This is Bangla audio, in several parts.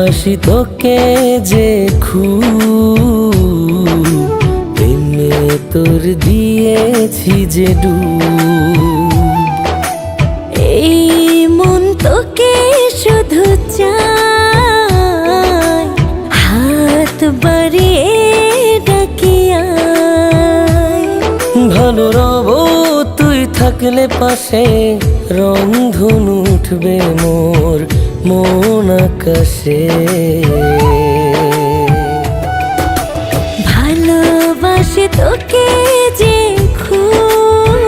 ভালোবাসি তোকে যে খুব, প্রেমে তোর দিয়েছি যে ডুব। এই মন তোকে শুধু চায়, হাত বাড়িয়ে ডাকি আয়। ভালো রব তুই থাকলে পাশে, রংধনু উঠবে মোর মন আকাশে। ভালোবাসি তোকে যে খুব,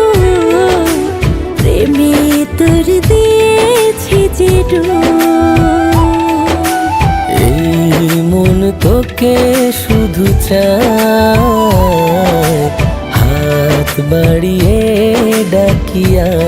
প্রেমে তোর দিয়েছি যে ডুব। এই মন তোকে শুধু চায়, হাত বাড়িয়ে ডাকি আয়।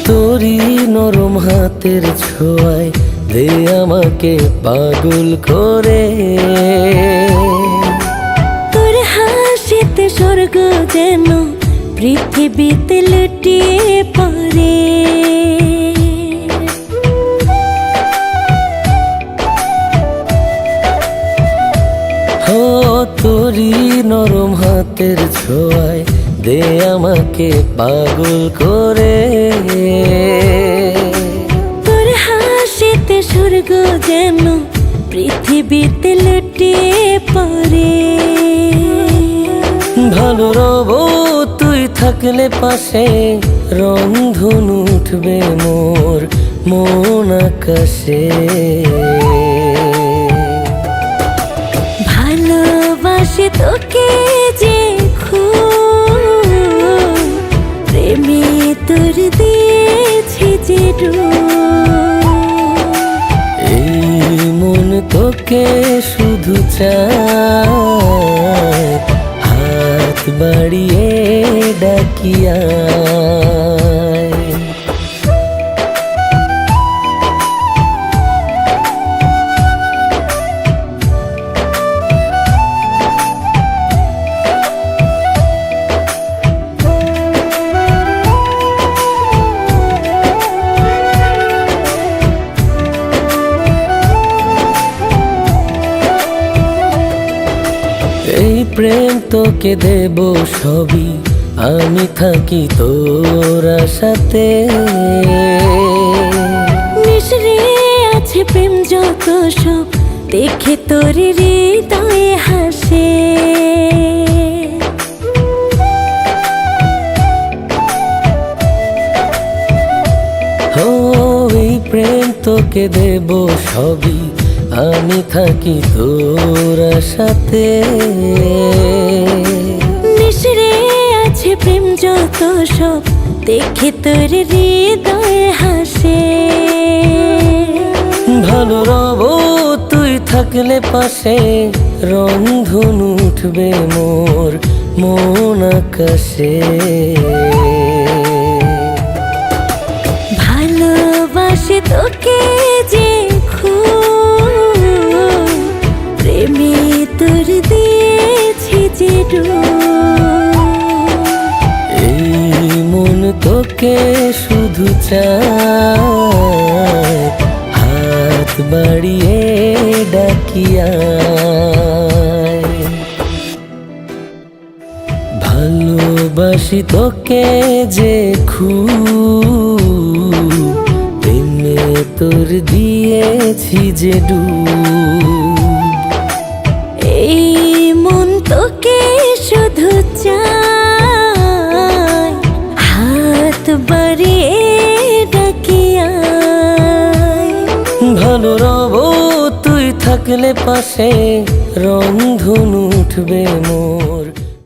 তোরি নরম হাতের ছোঁয়ায় দে আমাকে পাগল করে। তোর হাসিতে স্বর্গ যেন পৃথিবীতে লুটিয়ে পড়ে। ও তোরি নরম হাতের ছোঁয়ায় দে আমাকে পাগল করে। তোর হাসিতে স্বর্গ যেন পৃথিবীতে লুটিয়ে পড়ে। ভালো রব তুই থাকলে পাশে, রংধনু উঠবে মোর মন আকাশে। ভালোবাসি তোকে যে খুব, প্রেমে তোর দিয়েছি যে ডুব। এই মন তোকে শুধু চায়, হাত বাড়িয়ে ডাকি আয়। এই প্রেম তোকে দেব সবই, আমি থাকি তোর সাথে। মিশরে আছে প্রেম যত সব, দেখে তোর হৃদয়ে হাসে। ও এই প্রেম তোকে দেব সবই, আমি থাকি তোর সাথে। মিশরে আছে প্রেম যত সব, দেখে তোর হৃদয়ে হাসে। ভালো রব তুই থাকলে পাশে, রংধনু উঠবে মোর মন আকাশে। ভালোবাসি তোকে যে খুব, প্রেমে তোর দিয়েছি যে ডুব। এই মন তোকে শুধু চায়, হাত বাড়িয়ে ডাকি আয়। ভালোবাসি তোকে যে খুব, প্রেমে তোর দিয়েছি যে ডুব। এই মন তোকে শুধু চায়, হাত বাড়িয়ে ডাকি আয়। ভালো রব তুই থাকলে পাশে, রংধনু উঠবে মোর